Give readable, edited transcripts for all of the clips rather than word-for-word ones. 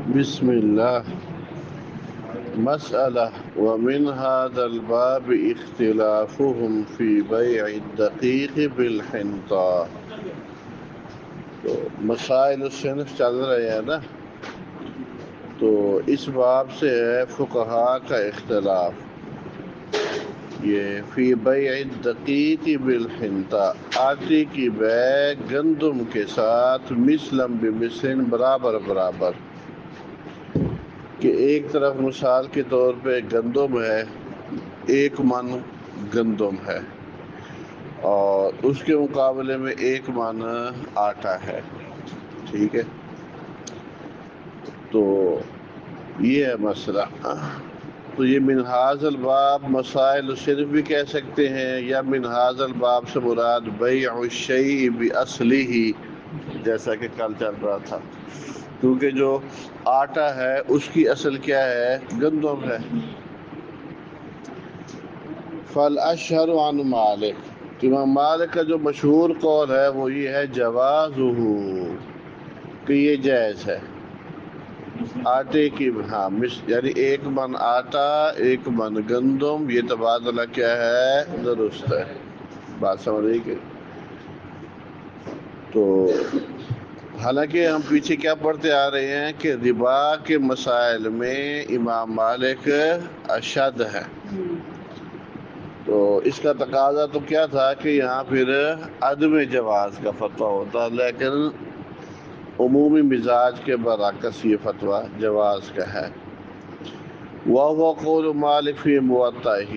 بسم الله. مسألة ومن هذا الباب اختلافهم في بيع الدقيق بالحنطة. تو مسائل الصنف چل رہے ہیں نا، تو اس باب سے ہے فقہا کا اختلاف. یہ فی بیع الدقیق بالحنطة، آٹے کی بیع گندم کے ساتھ مثلاً بمثل، برابر برابر. کہ ایک طرف مثال کے طور پہ گندم ہے، 1 من گندم ہے، اور اس کے مقابلے میں 1 من آٹا ہے. ٹھیک ہے، تو یہ ہے مسئلہ. تو یہ من ھذا الباب مسائل صرف بھی کہہ سکتے ہیں، یا من ھذا الباب سے مراد بیع الشیء باصلہ، جیسا کہ کل چل رہا تھا. کیونکہ جو آٹا ہے اس کی اصل کیا ہے؟ گندم ہے. فالاشہر عن مالک، امام مالک کا جو مشہور قول ہے وہ یہ ہے جوازہ، کہ یہ جائز ہے. آٹے کی یعنی 1 من آٹا 1 من گندم، یہ تبادلہ کیا ہے؟ درست ہے. بات سمجھ رہی کہ؟ تو حالانکہ ہم پیچھے کیا پڑھتے آ رہے ہیں کہ ربا کے مسائل میں امام مالک اشد ہے. تو اس کا تقاضا تو کیا تھا کہ یہاں پھر عدم جواز کا فتویٰ ہوتا، لیکن عمومی مزاج کے برعکس یہ فتویٰ جواز کا ہے. وَهُوَ قول مالک فی موطئہ،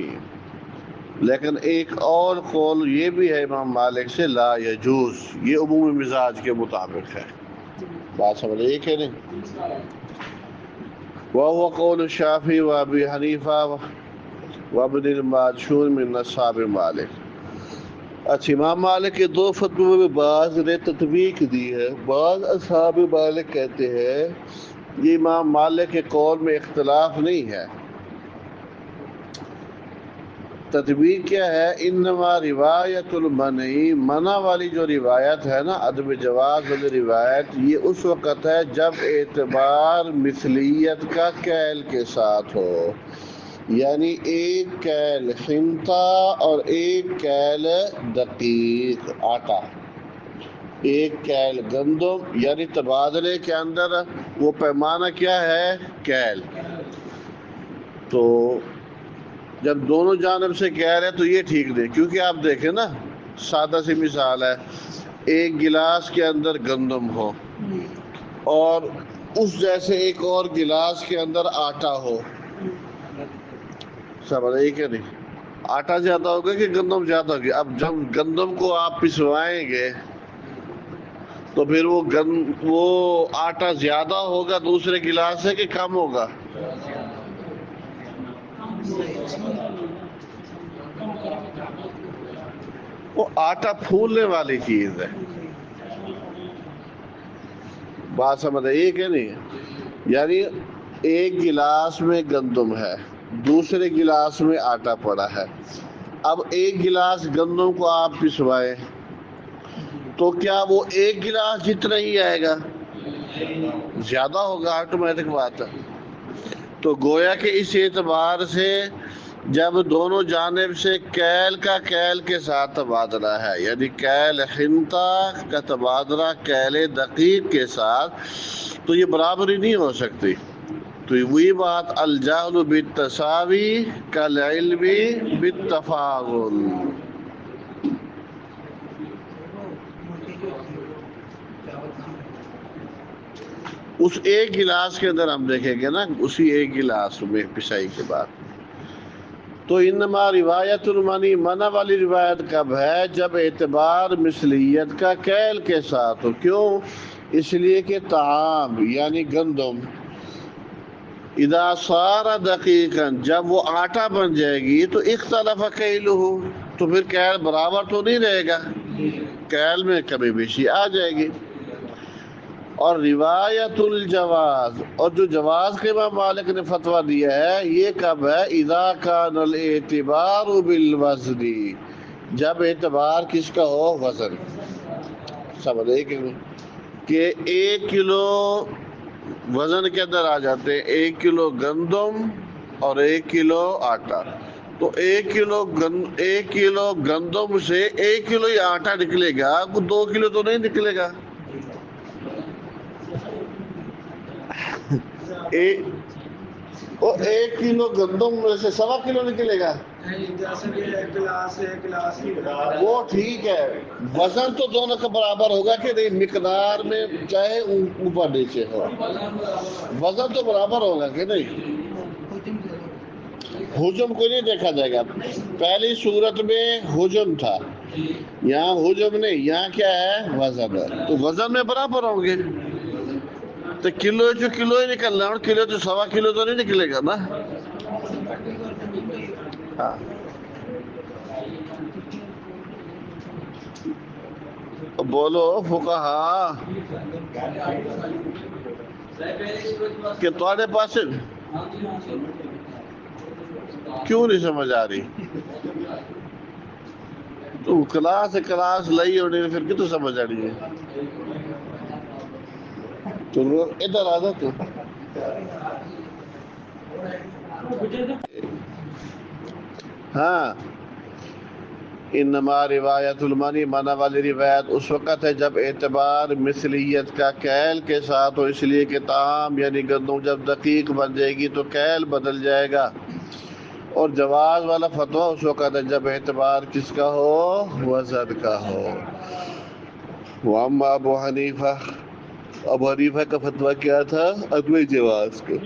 لیکن ایک اور قول یہ بھی ہے امام مالک سے، لا یجوز، یہ عمومی مزاج کے مطابق ہے. بات سمجھ رہی ہے کہ نہیں؟ وَهُوَ قول الشافعی وابی حنیفہ وابن الماجشون من اصحاب مالک. اچھا، امام مالک کے 2 فتووں میں بعض نے تطبیق دی ہے. بعض اصحاب مالک کہتے ہیں یہ امام مالک کے قول میں اختلاف نہیں ہے. تطبیق کیا ہے؟ انما روایت المنعی، منع والی جو روایت ہے نا، عدم جواز والی روایت، یہ اس وقت ہے جب اعتبار مثلیت کا کیل کے ساتھ ہو. یعنی 1 کیل حنطہ اور 1 کیل دقیق آٹا، 1 کیل گندم، یعنی تبادلے کے اندر وہ پیمانہ کیا ہے؟ کیل. تو جب دونوں جانب سے کیل ہے تو یہ ٹھیک نہیں. کیونکہ آپ دیکھیں نا، سادہ سی مثال ہے، 1 گلاس کے اندر گندم ہو اور اس جیسے ایک اور گلاس کے اندر آٹا ہو، سمجھ رہی کہ نہیں؟ آٹا زیادہ ہوگا کہ گندم زیادہ ہوگی؟ اب جب گندم کو آپ پسوائیں گے تو پھر وہ آٹا زیادہ ہوگا دوسرے گلاس سے کہ کم ہوگا؟ وہ آٹا پھولنے والی چیز ہے. بات سمجھ رہی ہے کہ نہیں؟ یعنی 1 گلاس میں گندم ہے، دوسرے گلاس میں آٹا پڑا ہے. اب 1 گلاس گندم کو آپ پسوائیں تو کیا وہ 1 گلاس جتنا ہی آئے گا؟ زیادہ ہوگا، آٹومیٹک بات ہے. تو گویا کہ اس اعتبار سے جب دونوں جانب سے کیل کا کیل کے ساتھ تبادلہ ہے، یعنی کیل حنطہ کا تبادلہ کیل دقیق کے ساتھ، تو یہ برابری نہیں ہو سکتی. تو وہی بات، الجہل بالتساوی کالعلم بالتفاضل. اس 1 گلاس کے اندر ہم دیکھیں گے نا، اسی 1 گلاس میں پسائی کے بعد. تو انما روایت المنی، منع والی روایت کب ہے؟ جب اعتبار مثلیت کا کیل کے ساتھ ہو. کیوں؟ اس لیے کہ طعام یعنی گندم اذا صار دقیقا، جب وہ آٹا بن جائے گی تو اختلف کیلہ، تو پھر کیل برابر تو نہیں رہے گا، کیل میں کمی بیشی آ جائے گی. اور روایت الجواز، اور جو جواز کے امام مالک نے فتویٰ دیا ہے، یہ کب ہے؟ اذا کان الاعتبار بالوزن، جب اعتبار کس کا ہو؟ وزن. سمجھ رہے کہ 1 کلو وزن کے اندر آ جاتے ہیں 1 کلو گندم اور 1 کلو آٹا. تو 1 کلو گندم سے 1 کلو ہی آٹا نکلے گا، 2 کلو تو نہیں نکلے گا. اور 1 کلو گندم میں سے 1.25 کلو نکلے گا. وہ ٹھیک ہے، وزن تو دونوں کا برابر ہوگا کہ نہیں، مقدار میں چاہے اوپر نیچے ہو، وزن تو برابر ہوگا کہ نہیں. حجم کو نہیں دیکھا جائے گا. پہلی صورت میں حجم تھا، یہاں حجم نہیں، یہاں کیا ہے، وزن ہے. تو وزن میں برابر ہوں گے. تو کلو جو کلو ہی نکلنا، اور کلو تو 1.25 کلو تو نہیں نکلے گا نا. ہاں بولو فقہا کہ تمہارے پاس کیوں نہیں سمجھ آ رہی؟ تو کلاس لئی ہونے پھر کتوں سمجھ آ رہی ہے؟ تو ادھر آ جا. ہاں، انما روایت المنی، منع والی روایت اس وقت ہے جب اعتبار مثلیت کا کیل کے ساتھ ہو، اس لیے کہ طعام یعنی گندم جب دقیق بن جائے گی تو کیل بدل جائے گا. اور جواز والا فتویٰ اس وقت ہے جب اعتبار کس کا ہو، وزن کا ہو. واما ابو حنیفہ کا فتویٰ کیا تھا، عدم جواز کے.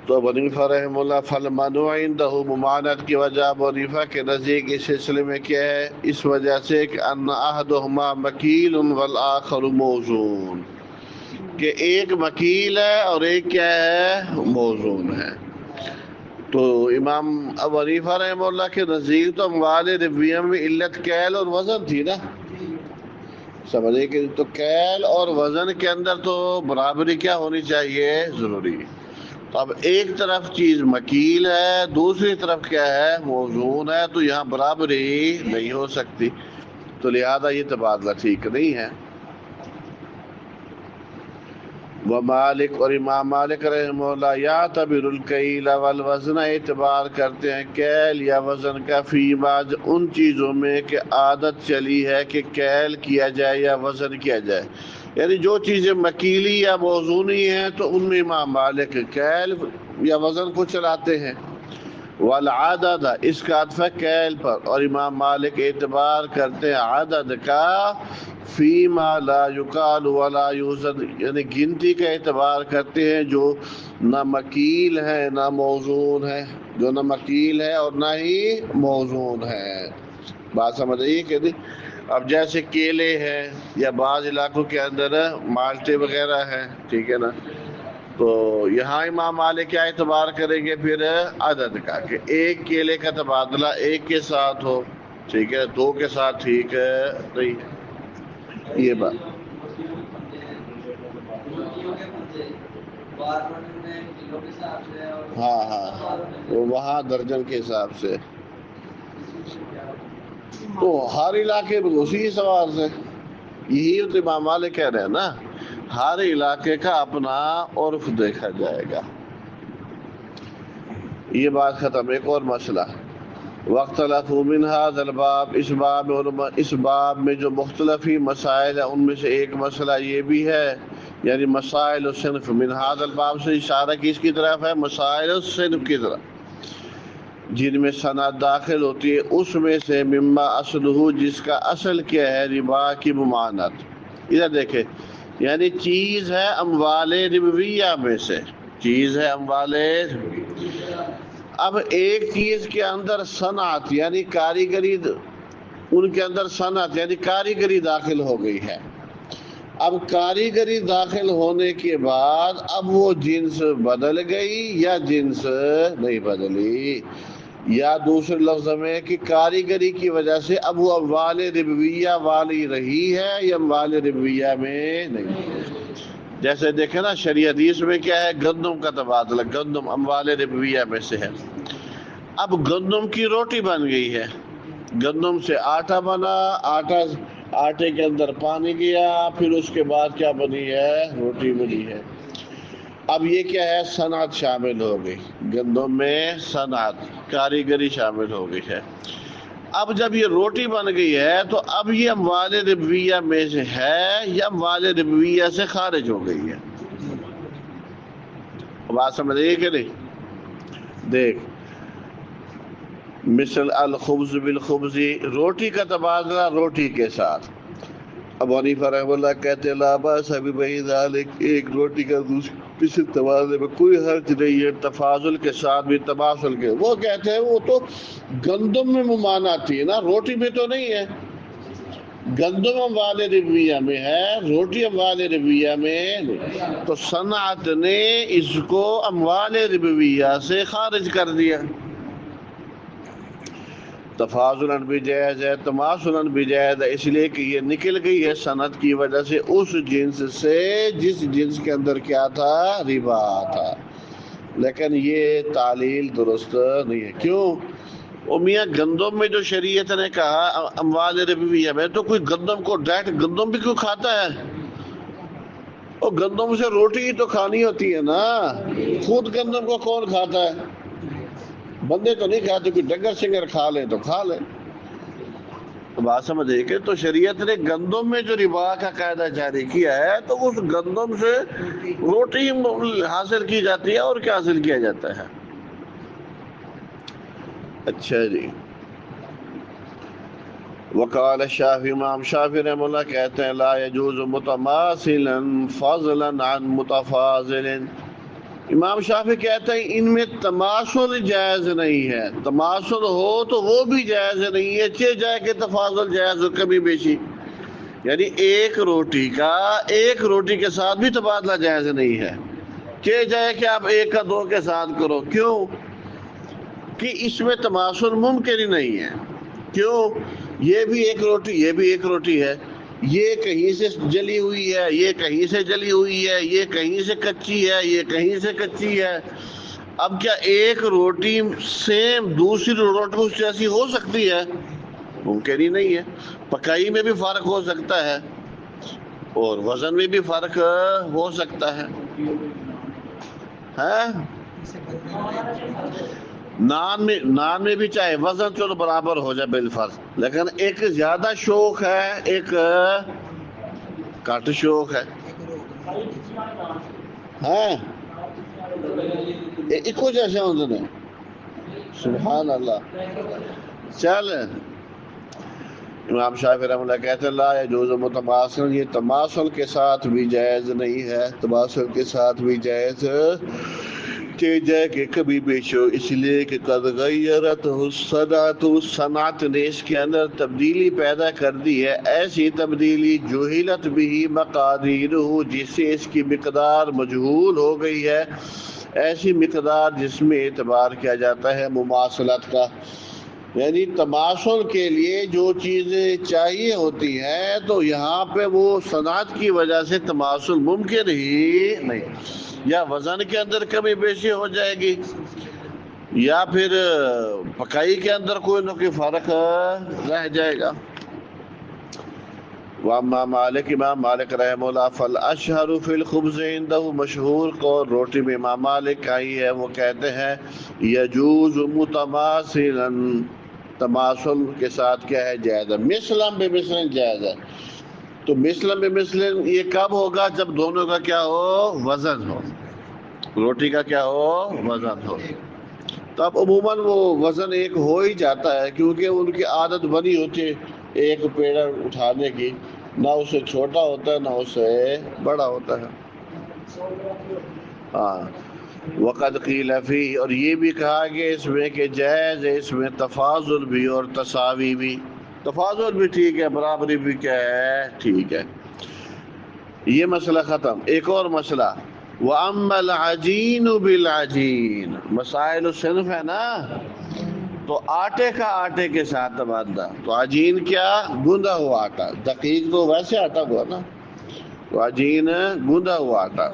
تو ابو حنیفہ رحمہ اللہ فالمنع عنہ، ممانعت کی وجہ ابو حنیفہ کے نزدیک اس سلسلے میں کیا ہے، اس وجہ سے کہ ان احدہما مکیل والآخر موزون، کہ ایک مکیل ہے اور ایک کیا ہے، موزون ہے. تو امام ابو حنیفہ رحمہ اللہ کے نزدیک تو اموال ربویہ میں علت کیل اور وزن تھی نا، سمجھے کہ تو کیل اور وزن کے اندر تو برابری کیا ہونی چاہیے، ضروری. تو اب ایک طرف چیز مکیل ہے، دوسری طرف کیا ہے، موزون ہے، تو یہاں برابری نہیں ہو سکتی. تو لہذا یہ تبادلہ ٹھیک نہیں ہے. ومالک، اور امام مالک رحمہ اللہ یعتبر الکیل والوزن، اعتبار کرتے ہیں کیل یا وزن کا، فیما، ان چیزوں میں کہ عادت چلی ہے کہ کیل کیا جائے یا وزن کیا جائے. یعنی جو چیزیں مکیلی یا موزونی ہیں تو ان میں امام مالک کیل یا وزن کو چلاتے ہیں. والعدد، اس کا عطف کیل پر، اور امام مالک اعتبار کرتے ہیں عدد کا، فیما لا یقال ولا یوزن، یعنی گنتی کا اعتبار کرتے ہیں جو نہ مکیل ہے نہ موزون ہے، جو نہ مکیل ہے اور نہ ہی موزون ہے. بات سمجھ آئی کہ نہیں؟ اب جیسے کیلے ہیں یا بعض علاقوں کے اندر مالٹے وغیرہ ہیں، ٹھیک ہے نا، تو یہاں امام مالک کیا اعتبار کریں گے پھر، عدد کا، کہ ایک کیلے کا تبادلہ ایک کے ساتھ ہو، ٹھیک ہے، 2 کے ساتھ ٹھیک ہے نہیں. یہ بات ہاں وہاں درجن کے حساب سے، تو ہر علاقے میں اسی سوال سے یہی تو امام مالک کہہ رہے ہیں نا، ہر علاقے کا اپنا عرف دیکھا جائے گا. یہ بات ختم. ایک اور مسئلہ، واختلف من هذا الباب، اس باب میں جو مختلف ہی مسائل ہیں ان میں سے ایک مسئلہ یہ بھی ہے، یعنی مسائل الصنف، من هذا الباب سے اشارہ کس کی طرف ہے، مسائل الصنف کی طرف، جن میں صنعت داخل ہوتی ہے، اس میں سے مما اصلہ، جس کا اصل کیا ہے، ربا کی ممانعت. ادھر دیکھیں، یعنی چیز ہے اموال ربویہ میں سے، چیز ہے اموال. اب ایک چیز کے اندر صنعت یعنی کاریگری، ان کے اندر صنعت یعنی کاریگری داخل ہو گئی ہے. اب کاریگری داخل ہونے کے بعد اب وہ جنس بدل گئی یا جنس نہیں بدلی، یا دوسرے لفظ میں کہ کاریگری کی وجہ سے اب وہ اموال ربویہ والی رہی ہے یا اموال ربویہ میں نہیں. جیسے دیکھیں نا شریعت حدیث میں کیا ہے، گندم کا تبادلہ، گندم اموال ربویہ میں سے ہے. اب گندم کی روٹی بن گئی ہے، گندم سے آٹا بنا، آٹے کے اندر پانی گیا، پھر اس کے بعد کیا بنی ہے، روٹی بنی ہے. اب یہ کیا ہے؟ صنعت شامل ہو گئی، گندم میں صنعت کاریگری شامل ہو گئی ہے۔ اب جب یہ روٹی بن گئی ہے تو اب یہ اموال ربویہ میں سے ہے یا اموال ربویہ سے خارج ہو گئی ہے؟ بات سمجھ رہی ہے کہ نہیں؟ دیکھ، مثل الخبز بالخبز، روٹی کا تبادلہ روٹی کے ساتھ۔ ابو حنیفہ رحمہ اللہ کہتے ہیں لا باس ببیع ذلک، ایک روٹی کا دوسری تبادلے میں کوئی حرج نہیں ہے، تفاضل کے ساتھ بھی تماثل کے۔ وہ کہتے ہیں وہ تو گندم میں ممانعت ہے نا، روٹی میں تو نہیں ہے۔ گندم اموال ربویہ میں ہے، روٹی اموال ربویہ میں نہیں، تو صنعت نے اس کو اموال ربویہ سے خارج کر دیا۔ تفاضلاً بھی جائز ہے، تماثلاً بھی جائز ہے، اس لیے کہ یہ نکل گئی ہے صنعت کی وجہ سے اس جنس سے جس جنس کے اندر کیا تھا؟ ربا تھا۔ لیکن یہ تعلیل درست نہیں ہے۔ کیوں؟ میاں گندم میں جو شریعت نے کہا اموال ربویہ میں، تو کوئی گندم کو ڈائریکٹ گندم بھی کیوں کھاتا ہے؟ اور گندم سے روٹی ہی تو کھانی ہوتی ہے نا، خود گندم کو کون کھاتا ہے؟ بندے تو نہیں کھاتے، کوئی ڈنگر سنگر کھا لے تو کھا لے۔ بات سمجھے کہ تو شریعت نے گندم میں جو ربا کا قاعدہ جاری کیا ہے تو اس گندم سے روٹی حاصل کی جاتی ہے، اور کیا حاصل کیا جاتا ہے؟ اچھا جی، وقال الشافعی، امام شافعی رحمہ اللہ کہتے ہیں لا يجوز متماثلا فضلا عن متفاضل، امام شافعی کہتے ہیں ان میں تماثل جائز نہیں ہے، تماثل ہو تو وہ بھی جائز نہیں ہے، چہ جائے کہ تفاضل جائز ہو کمی بیشی، یعنی ایک روٹی کا ایک روٹی کے ساتھ بھی تبادلہ جائز نہیں ہے، چہ جائے کہ آپ ایک کا دو کے ساتھ کرو۔ کیوں؟ کہ اس میں تماثل ممکن ہی نہیں ہے۔ کیوں؟ یہ بھی ایک روٹی، یہ بھی ایک روٹی ہے، یہ کہیں سے جلی ہوئی ہے، یہ کہیں سے جلی ہوئی ہے، یہ کہیں سے کچی ہے، یہ کہیں سے کچی ہے۔ اب کیا ایک روٹی سیم دوسری روٹی اس جیسی ہو سکتی ہے؟ ممکن ہی نہیں ہے۔ پکائی میں بھی فرق ہو سکتا ہے اور وزن میں بھی فرق ہو سکتا ہے۔ نان میں بھی چاہے وزن چلو برابر ہو جائے بالفرض، لیکن ایک زیادہ شوق ہے، ایک کٹ شوق ہے، ایکو جیسے ہوتے ہیں۔ سبحان اللہ۔ چل، امام شافعی رحمہ اللہ کہتے ہیں لا يجوز متماثل، یہ تماثل کے ساتھ بھی جائز نہیں ہے، تماثل کے ساتھ بھی جائز جائے کہ کبھی بیشو، اس لیے کہ قد غیرت الصنعت، صنعت نے اس کے اندر تبدیلی پیدا کر دی ہے، ایسی تبدیلی جہلت بھی مقادیرہ، جس سے اس کی مقدار مجہول ہو گئی ہے، ایسی مقدار جس میں اعتبار کیا جاتا ہے مماثلت کا، یعنی تماثل کے لیے جو چیزیں چاہیے ہوتی ہیں تو یہاں پہ وہ صنعت کی وجہ سے تماثل ممکن ہی نہیں، یا وزن کے اندر کمی بیشی ہو جائے گی، یا پھر پکائی کے اندر کوئی نہ کوئی فرق رہ جائے گا۔ واما مالک، امام مالک رحمہ اللہ فالاشہر فی الخبز عندہ، مشہور قول روٹی میں امام مالک آئی ہے، وہ کہتے ہیں یجوز متماثلا، تماثل کے ساتھ کیا ہے؟ جائز ہے، مثلا بمثل جائز ہے۔ تو مثلا بمثل یہ کب ہوگا؟ جب دونوں کا کیا ہو؟ وزن ہو، روٹی کا کیا ہو؟ وزن ہو۔ تو اب عموماً وہ وزن ایک ہو ہی جاتا ہے، کیونکہ ان کی عادت بنی ہوتی ہے ایک پیڑا اٹھانے کی، نہ اس سے چھوٹا ہوتا ہے نہ اس سے بڑا ہوتا ہے۔ ہاں، وقد قیل فی، اور یہ بھی کہا کہ اس میں کہ جائز ہے اس میں تفاضل بھی اور تساوی بھی، تفاضل بھی ٹھیک ہے، برابری بھی کیا ہے؟ ٹھیک ہے۔ یہ مسئلہ ختم۔ ایک اور مسئلہ، وَأَمَّا الْعَجِينُ بِالْعَجِينِ، مسائل الصنف ہے نا، تو آٹے کا آٹے کے ساتھ تبادلہ، تو عجین کیا؟ گوندا ہوا آٹا، دقیق تو ویسے آٹا ہوا نا، تو عجین گوندا ہوا آٹا،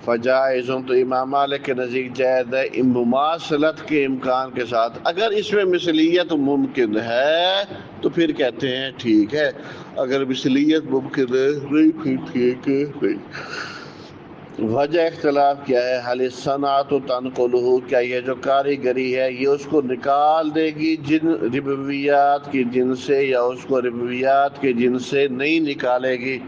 فجائز، تو امام مالک کے نزدیک جائز ہے مماثلت کے امکان کے ساتھ، اگر اس میں مثلیت ممکن ہے تو پھر کہتے ہیں ٹھیک ہے، اگر مثلیت ممکن ہے نہیں پھر ٹھیک ہے نہیں۔ وجہ اختلاف کیا ہے؟ حل الصنعۃ تنقلہ، کیا یہ جو کاریگری ہے یہ اس کو نکال دے گی جن ربویات کی جن سے، یا اس کو ربویات کے جن سے نہیں نکالے گی؟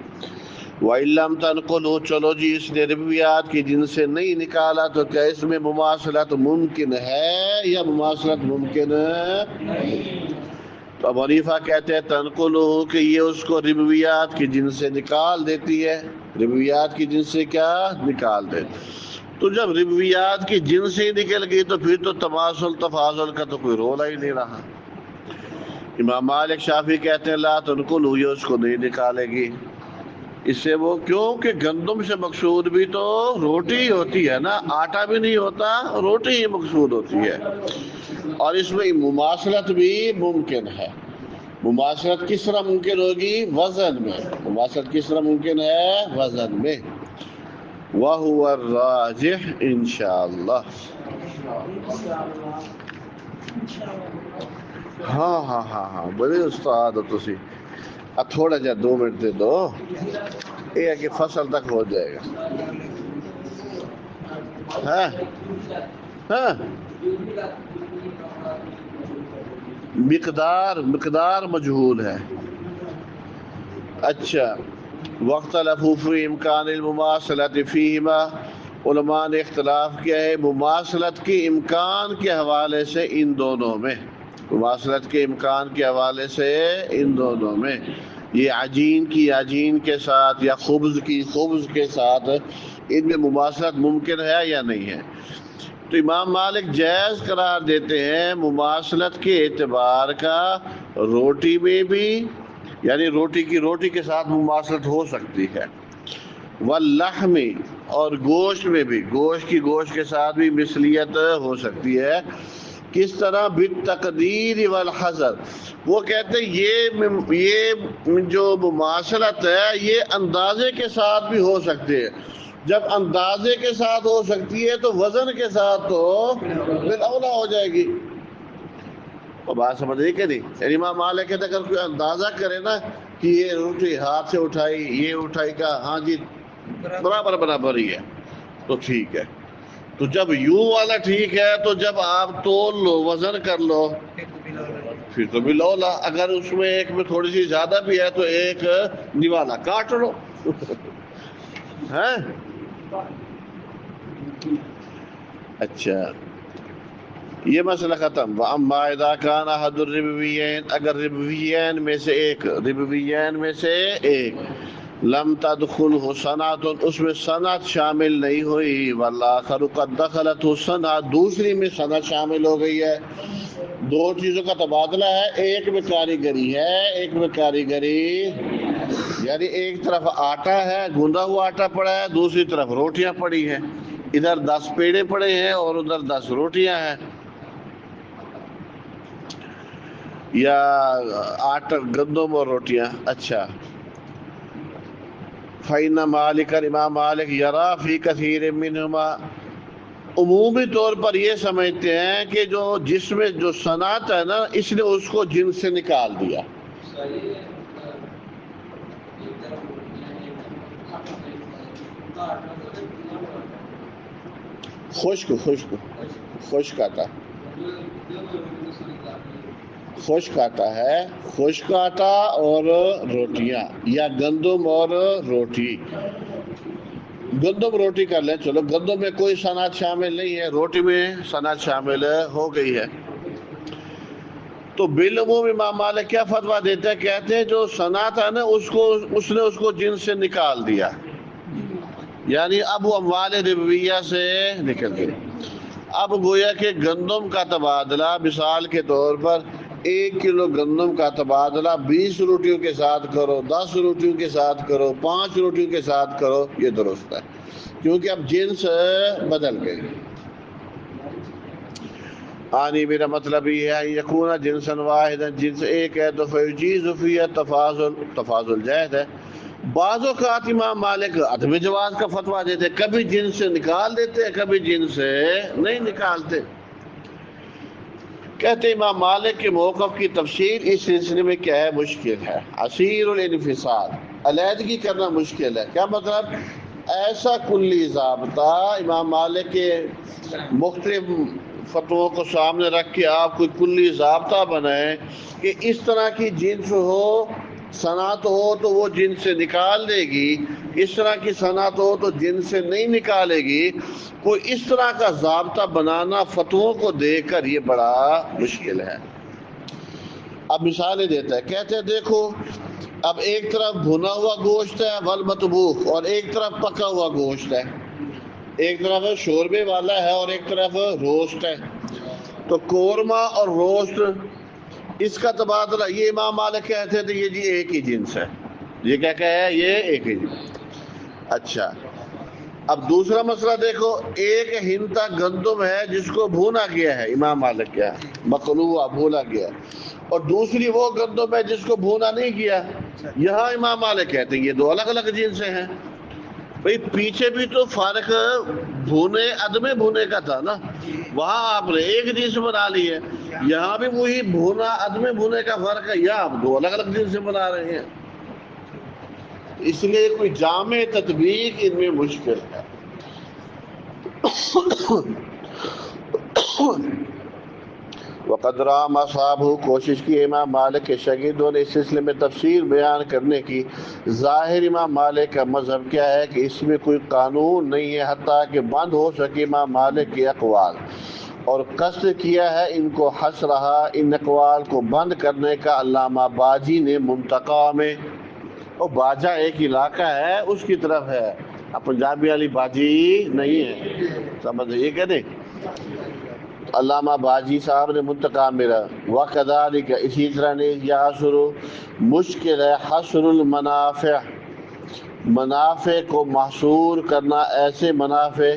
وَإِن لَّمْ تَنْقُلْهُ، چلو جی اس نے ربویات کی جن سے نہیں نکالا تو کیا اس میں مماثلت ممکن ہے یا مماثلت ممکن ہے؟ تو ابو حنیفہ کہتے ہیں تنقلہ کہ یہ اس کو ربویات کی جن سے نکال دیتی ہے، ربویات کی جن سے کیا نکال دے۔ تو جب ربویات کی جن سے ہی نکل گئی تو پھر تو تماثل تفاضل کا تو کوئی رولا ہی نہیں رہا۔ امام مالک شافعی کہتے ہیں لا تنقلہ، یہ اس کو نہیں نکالے گی۔ اس سے وہ کیوں کہ گندم سے مقصود بھی تو روٹی ہی ہوتی ہے نا، آٹا بھی نہیں ہوتا، روٹی ہی مقصود ہوتی ہے، اور اس میں مماثلت بھی ممکن ہے۔ مماثلت کس طرح ممکن ہوگی؟ وزن میں۔ مماثلت کس طرح ممکن ہے؟ وزن میں۔ وَهُوَ الرَّاجِحُ انشاءاللہ۔ ہاں بڑے استاد ہو تسی۔ اب تھوڑا جا 2 منٹ دے دو، یہ ہے کہ فصل تک ہو جائے گا۔ ہاں مقدار مجہول ہے۔ اچھا، واختلفوا فی امکان المماثلۃ فیہما، علماء نے اختلاف کیا ہے مماثلت کے امکان کے حوالے سے ان دونوں میں، مماثلت کے امکان کے حوالے سے ان دونوں میں، یہ عجین کی عجین کے ساتھ یا خبز کی خبز کے ساتھ، ان میں مماثلت ممکن ہے یا نہیں ہے؟ تو امام مالک جائز قرار دیتے ہیں مماثلت کے اعتبار کا روٹی میں بھی، یعنی روٹی کے ساتھ مماثلت ہو سکتی ہے، واللحم، اور گوشت میں بھی، گوشت کے ساتھ بھی مثلیت ہو سکتی ہے۔ کس طرح؟ بالتقدیر والحذر، وہ کہتے ہیں یہ جو مماثلت ہے یہ اندازے کے ساتھ بھی ہو سکتی ہے۔ جب اندازے کے ساتھ ہو سکتی ہے تو وزن کے ساتھ تو بالاولا ہو جائے گی۔ اور بات سمجھ رہی کہ نہیں؟ یعنی امام مالک کہتے اگر کوئی اندازہ کرے نا کہ یہ روٹی ہاتھ سے اٹھائی، یہ اٹھائی کا، ہاں جی برابر ہی ہے تو ٹھیک ہے۔ تو جب یوں والا ٹھیک ہے تو جب آپ تول لو، وزن کر لو، پھر تو بالاولا اگر اس میں ایک میں تھوڑی سی زیادہ بھی ہے تو ایک نوالا کاٹ لو۔ اچھا، یہ مسئلہ ختم۔ وَأَمَّا إِذَا كَانَ أَحَدُ الرِّبْوِيَّيْنِ، اگر ربویین میں سے ایک لم تدخلہ صنعت، اس میں صنعت شامل نہیں ہوئی، والآخر قد دخلتہ صنعت، دوسری میں صنعت شامل ہو گئی ہے، 2 چیزوں کا تبادلہ ہے، ایک میں کاریگری ہے، ایک میں کاریگری، یعنی ایک طرف آٹا ہے، گوندا ہوا آٹا پڑا ہے، دوسری طرف روٹیاں پڑی ہیں، ادھر 10 پیڑے پڑے ہیں اور ادھر 10 روٹیاں ہیں، یا آٹا گندم اور روٹیاں۔ اچھا، فَإِنَّ مَالِكَ، امام مالک یرا فی کثیر منہما، عمومی طور پر یہ سمجھتے ہیں کہ جس میں جو صنعت ہے نا اس نے اس کو جن سے نکال دیا۔ خشک آٹا ہے، خشک آٹا اور روٹیاں، یا گندم اور روٹی، گندم روٹی کر لیں، چلو گندم میں کوئی صنعت شامل نہیں ہے، روٹی میں صنعت شامل ہو گئی ہے۔ تو بالعموم امام مالک کیا فتویٰ دیتے ہیں؟ کہتے ہیں جو صنعت ہے نا اس نے اس کو جن سے نکال دیا، یعنی اب وہ اموال ربویہ سے نکل گئی۔ اب گویا کہ گندم کا تبادلہ مثال کے طور پر 1 کلو گندم کا تبادلہ 20 روٹیوں کے ساتھ کرو، 10 روٹیوں کے ساتھ کرو، 5 روٹیوں کے ساتھ کرو، یہ درست ہے، کیونکہ اب جنس بدل گئی۔ آنی میرا مطلب یہ ہے یکون جنسا واحدا، جنس ایک ہے تو فیجیز فی تفاضل جائز ہے۔ بعض اوقات امام مالک عدم جواز کا فتویٰ دیتے، کبھی جنس سے نکال دیتے، کبھی جنس سے نہیں نکالتے۔ کہتے امام مالک کے موقف کی تفسیر اس سلسلے میں کیا ہے؟ مشکل ہے، عسیر الانفصال، علیحدگی کرنا مشکل ہے۔ کیا مطلب؟ ایسا کلی ضابطہ امام مالک کے مختلف فتووں کو سامنے رکھ کے آپ کوئی کلی ضابطہ بنائیں کہ اس طرح کی جنس ہو، صنعت ہو تو وہ جنس سے نکال دے گی، اس طرح کی صنعت ہو تو جنس سے نہیں نکالے گی، کوئی اس طرح کا ضابطہ بنانا فتووں کو دیکھ کر یہ بڑا مشکل ہے۔ اب مثالیں دیتا ہے، کہتے ہیں دیکھو اب ایک طرف بھنا ہوا گوشت ہے والمطبوخ، اور ایک طرف پکا ہوا گوشت ہے، ایک طرف شوربے والا ہے اور ایک طرف روسٹ ہے، تو قورمہ اور روسٹ اس کا تبادلہ، یہ امام مالک کہتے تھے یہ جی ایک ہی جنس ہے، یہ کیا کہ ہے یہ ایک ہی جنس۔ اچھا اب دوسرا مسئلہ دیکھو، ایک ہنتا گندم ہے جس کو بھونا گیا ہے، امام مالک کیا مقلوع بھونا گیا، اور دوسری وہ گندم ہے جس کو بھونا نہیں کیا، یہاں امام مالک کہتے ہیں یہ دو الگ الگ جنسیں ہیں۔ بھئی پیچھے بھی تو فرق بھونے عدم بھونے کا تھا نا، وہاں آپ نے ایک جنس بنا لی ہے، یہاں بھی وہی بھونا عدم بھونے کا فرق ہے، یہاں آپ دو الگ الگ جنس بنا رہے ہیں، اس لیے کوئی جامع تطبیق ان میں مشکل ہے۔ وقد رام اصحابہ، کوشش کی امام مالک کے شاگردوں نے اس سلسلے میں تفسیر بیان کرنے کی۔ ظاہر امام مالک کا مذہب کیا ہے کہ اس میں کوئی قانون نہیں ہے حتیٰ کہ بند ہو سکے امام مالک کے اقوال، اور قصد کیا ہے ان کو حس رہا ان اقوال کو بند کرنے کا علامہ باجی نے منتقا میں، اور باجا ایک علاقہ ہے اس کی طرف ہے، اب پنجابی والی باجی نہیں ہے، سمجھ یہ کہ نہیں، علامہ باجی صاحب نے منتقا میرا۔ وَكَذَلِكَ، اسی طرح نے یاسر، مشکل ہے حصر المنافع، منافع کو محصور کرنا، ایسے منافع،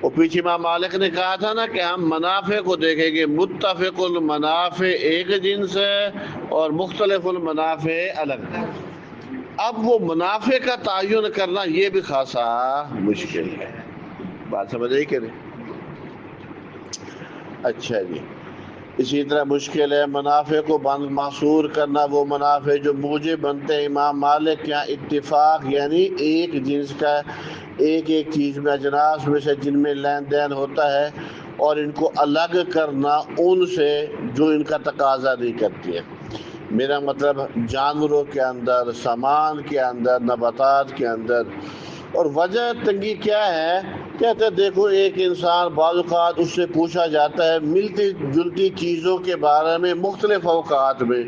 اور پیچھے امام مالک نے کہا تھا نا کہ ہم منافع کو دیکھیں گے، متفق المنافع ایک جنس ہے اور مختلف المنافع الگ ہے، اب وہ منافع کا تعین کرنا یہ بھی خاصا مشکل ہے، بات سمجھ آئی کہ نہیں؟ اچھا جی، اسی طرح مشکل ہے منافع کو بند محصور کرنا، وہ منافع جو موجب بنتے ہیں امام مالک کے یہاں اتفاق، یعنی ایک جنس کا ایک ایک چیز میں اجناس میں سے جن میں لین دین ہوتا ہے، اور ان کو الگ کرنا ان سے جو ان کا تقاضا نہیں کرتی ہے، میرا مطلب جانوروں کے اندر، سامان کے اندر، نباتات کے اندر۔ اور وجہ تنگی کیا ہے، کہتے ہیں دیکھو ایک انسان بعض اوقات اس سے پوچھا جاتا ہے ملتی جلتی چیزوں کے بارے میں مختلف اوقات میں،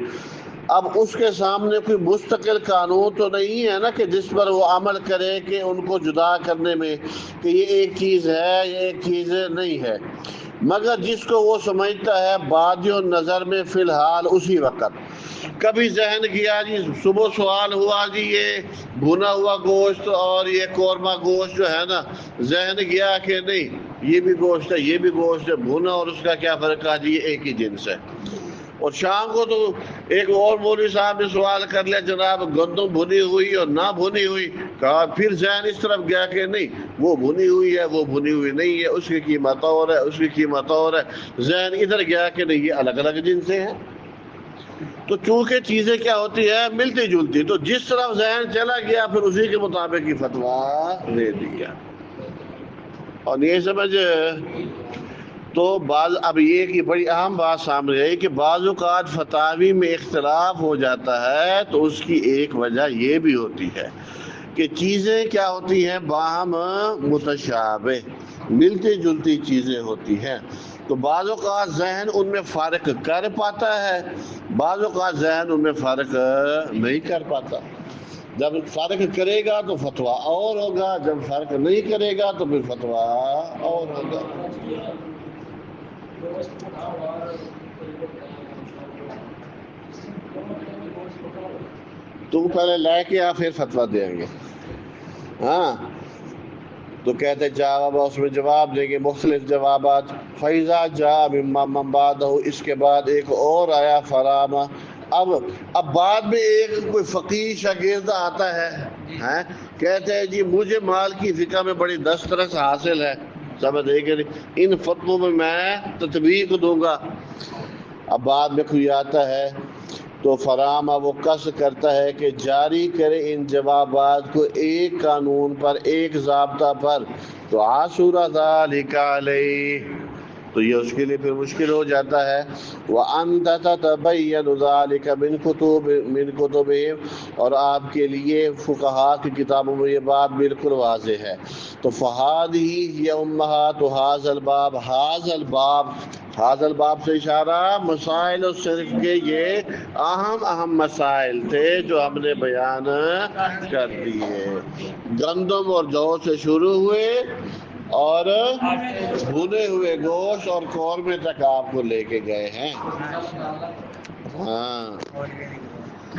اب اس کے سامنے کوئی مستقل قانون تو نہیں ہے نا کہ جس پر وہ عمل کرے کہ ان کو جدا کرنے میں کہ یہ ایک چیز ہے یہ ایک چیز نہیں ہے، مگر جس کو وہ سمجھتا ہے بادی نظر میں فی الحال اسی وقت، کبھی ذہن کیا جی صبح سوال ہوا جی یہ بھنا ہوا گوشت اور یہ قورمہ گوشت جو ہے نا، ذہن گیا کہ نہیں یہ بھی گوشت ہے یہ بھی گوشت ہے، بھنا اور اس کا کیا فرق ہے جی یہ ایک ہی جنس ہے، اور شام کو تو ایک اور مولوی صاحب نے سوال کر لیا جناب گندم بھنی ہوئی اور نہ بھنی ہوئی، کہا پھر ذہن اس طرف گیا کہ نہیں وہ بھنی ہوئی ہے وہ بھنی ہوئی نہیں ہے، اس کی قیمت اور ہے اس کی قیمت اور ہے، ذہن ادھر گیا کہ نہیں یہ الگ الگ جنسیں ہیں۔ تو چونکہ چیزیں کیا ہوتی ہے ملتی جلتی، تو جس طرف ذہن چلا گیا پھر اسی کے مطابق ہی فتویٰ دے دیا، اور یہ سمجھ تو بعض اب یہ کہ بڑی اہم بات سامنے آئی کہ بعض اوقات فتاوی میں اختلاف ہو جاتا ہے تو اس کی ایک وجہ یہ بھی ہوتی ہے کہ چیزیں کیا ہوتی ہیں باہم متشابہ، ملتی جلتی چیزیں ہوتی ہیں، تو بعض اوقات ذہن ان میں فرق کر پاتا ہے، بعض اوقات ذہن ان میں فرق نہیں کر پاتا، جب فرق کرے گا تو فتویٰ اور ہوگا، جب فرق نہیں کرے گا تو پھر فتویٰ اور ہوگا۔ تو پہلے لے کے آ پھر فتویٰ دیں گے، ہاں تو کہتے جواب اس میں جواب دیں گے مختلف جوابات۔ فیضا جا ممن بعدہ، اس کے بعد ایک اور آیا فراما، اب بعد میں ایک کوئی فقیہ شاگرد آتا ہے کہتے ہیں جی مجھے مال کی فقہ میں بڑی دسترس حاصل ہے، سمجھ کہ ان فتووں میں میں تطبیق دوں گا۔ اب بعد میں کوئی آتا ہے تو فراہم وہ قصد کرتا ہے کہ جاری کرے ان جوابات کو ایک قانون پر، ایک ضابطہ پر، تو عاشور ذالک علیہ، تو یہ اس کے لیے پھر مشکل ہو جاتا ہے۔ وَأَنْتَ تَتَبَيَّنُ ذَلِكَ مِنْ كُتُبِهِمْ، اور آپ کے لیے فقہاء کی کتابوں میں یہ بات بالکل واضح ہے۔ تو فَهَذِهِ هِيَ أُمَّهَاتُ هَذَا الْبَابِ، هَذَا الْبَابِ سے اشارہ مسائل الصرف کے یہ اہم مسائل تھے جو ہم نے بیان کر دیے۔ گندم اور جو سے شروع ہوئے اور بھنے ہوئے گوشت اور قورمے تک آپ کو لے کے گئے ہیں۔ ہاں